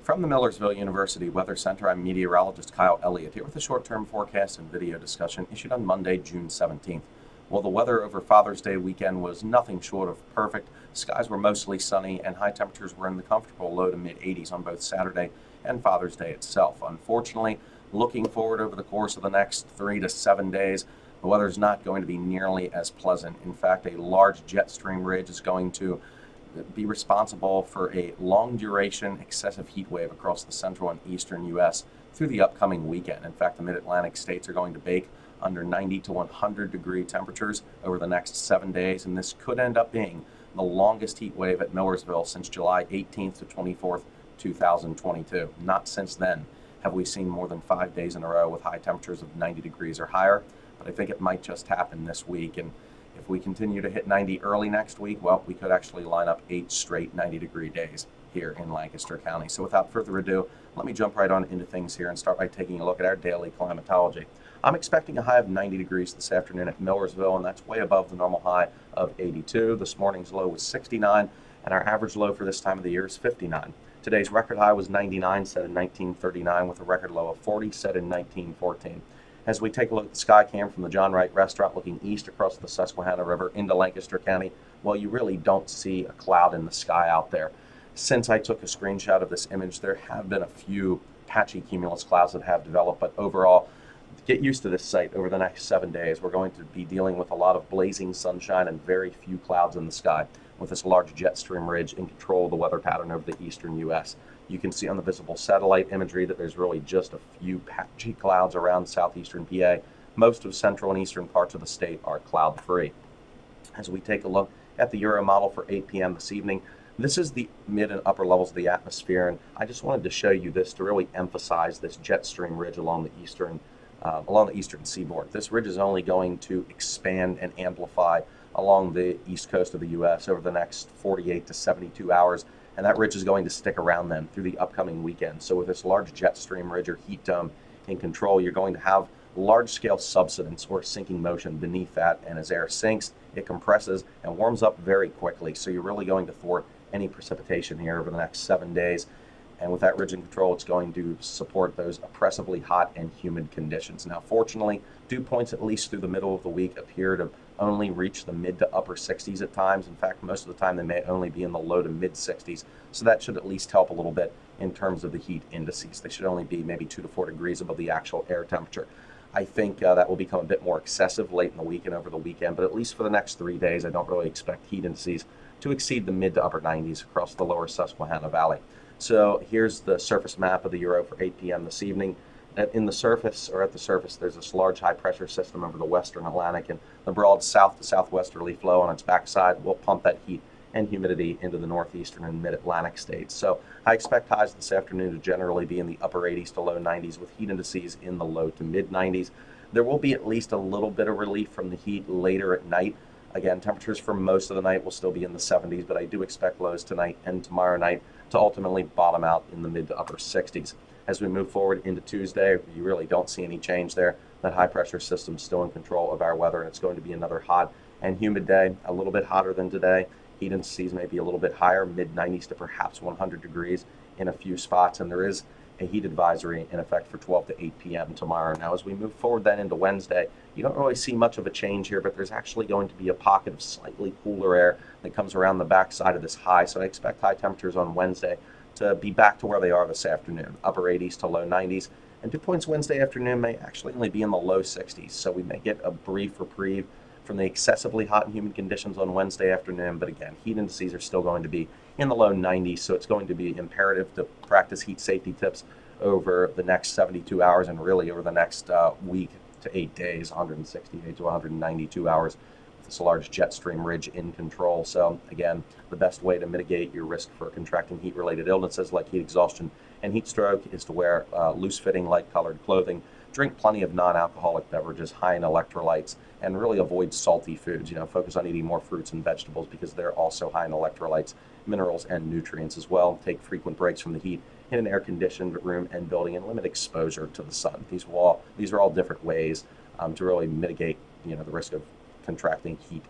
From the Millersville University Weather Center, I'm meteorologist Kyle Elliott here with a short-term forecast and video discussion issued on Monday, June 17th. Well, the weather over Father's Day weekend was nothing short of perfect. Skies were mostly sunny and high temperatures were in the comfortable low to mid 80s on both Saturday and Father's Day itself. Unfortunately, looking forward over the course of the next 3 to 7 days, the weather is not going to be nearly as pleasant. In fact, a large jet stream ridge is going to be responsible for a long duration excessive heat wave across the central and eastern U.S. through the upcoming weekend. In fact, the mid-Atlantic states are going to bake under 90 to 100 degree temperatures over the next 7 days, and this could end up being the longest heat wave at Millersville since July 18th to 24th, 2022. Not since then have we seen more than 5 days in a row with high temperatures of 90 degrees or higher, but I think it might just happen this week. And if we continue to hit 90 early next week, well, we could actually line up 8 straight 90-degree days here in Lancaster County. So without further ado, let me jump right on into things here and start by taking a look at our daily climatology. I'm expecting a high of 90 degrees this afternoon at Millersville, and that's way above the normal high of 82. This morning's low was 69, and our average low for this time of the year is 59. Today's record high was 99, set in 1939, with a record low of 40, set in 1914. As we take a look at the sky cam from the John Wright restaurant looking east across the Susquehanna River into Lancaster County, well, you really don't see a cloud in the sky out there. Since I took a screenshot of this image, there have been a few patchy cumulus clouds that have developed, but overall, get used to this sight over the next 7 days. We're going to be dealing with a lot of blazing sunshine and very few clouds in the sky, with this large jet stream ridge in control of the weather pattern over the eastern U.S. You can see on the visible satellite imagery that there's really just a few patchy clouds around southeastern PA. Most of central and eastern parts of the state are cloud-free. As we take a look at the Euro model for 8 p.m. this evening, this is the mid and upper levels of the atmosphere, and I just wanted to show you this to really emphasize this jet stream ridge along the eastern seaboard. This ridge is only going to expand and amplify along the east coast of the U.S. over the next 48 to 72 hours, and that ridge is going to stick around then through the upcoming weekend. So with this large jet stream ridge or heat dome in control, you're going to have large-scale subsidence or sinking motion beneath that, and as air sinks, it compresses and warms up very quickly. So you're really going to thwart any precipitation here over the next 7 days. And with that ridge in control, it's going to support those oppressively hot and humid conditions. Now, fortunately, dew points at least through the middle of the week appear to only reach the mid to upper 60s at times. In fact, most of the time they may only be in the low to mid 60s. So that should at least help a little bit in terms of the heat indices. They should only be maybe 2 to 4 degrees above the actual air temperature. I think that will become a bit more excessive late in the week and over the weekend, but at least for the next 3 days, I don't really expect heat indices to exceed the mid to upper 90s across the lower Susquehanna Valley. So here's the surface map of the Euro for 8 p.m. this evening. At the surface, there's this large high-pressure system over the western Atlantic, and the broad south to southwesterly flow on its backside will pump that heat and humidity into the northeastern and mid-Atlantic states. So I expect highs this afternoon to generally be in the upper 80s to low 90s, with heat indices in the low to mid 90s. There will be at least a little bit of relief from the heat later at night. Again, temperatures for most of the night will still be in the 70s, but I do expect lows tonight and tomorrow night to ultimately bottom out in the mid to upper 60s. As we move forward into Tuesday, you really don't see any change there. That high pressure system is still in control of our weather, and it's going to be another hot and humid day, a little bit hotter than today. Heat indices may be a little bit higher, mid 90s to perhaps 100 degrees in a few spots, and there is a heat advisory in effect for 12 to 8 p.m. tomorrow. Now, as we move forward then into Wednesday, you don't really see much of a change here, but there's actually going to be a pocket of slightly cooler air that comes around the backside of this high. So I expect high temperatures on Wednesday to be back to where they are this afternoon, upper 80s to low 90s. And dew points Wednesday afternoon may actually only be in the low 60s. So we may get a brief reprieve from the excessively hot and humid conditions on Wednesday afternoon. But again, heat indices are still going to be in the low 90s. So it's going to be imperative to practice heat safety tips over the next 72 hours and really over the next week to 8 days, 168 to 192 hours, with this large jet stream ridge in control. So again, the best way to mitigate your risk for contracting heat-related illnesses like heat exhaustion and heat stroke is to wear loose-fitting, light-colored clothing, drink plenty of non-alcoholic beverages high in electrolytes, and really avoid salty foods. Focus on eating more fruits and vegetables because they're also high in electrolytes, minerals, and nutrients as well. Take frequent breaks from the heat in an air-conditioned room and building, and limit exposure to the sun. These are all different ways to really mitigate the risk of contracting heat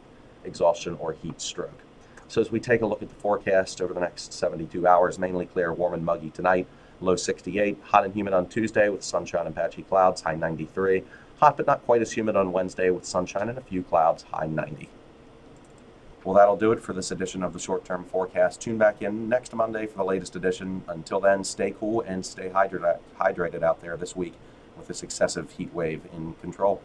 exhaustion or heat stroke. So as we take a look at the forecast over the next 72 hours, mainly clear, warm and muggy tonight, low 68. Hot and humid on Tuesday with sunshine and patchy clouds, high 93. Hot but not quite as humid on Wednesday with sunshine and a few clouds, high 90. Well, that'll do it for this edition of the short-term forecast. Tune back in next Monday for the latest edition. Until then, stay cool and stay hydrated out there this week with this excessive heat wave in control.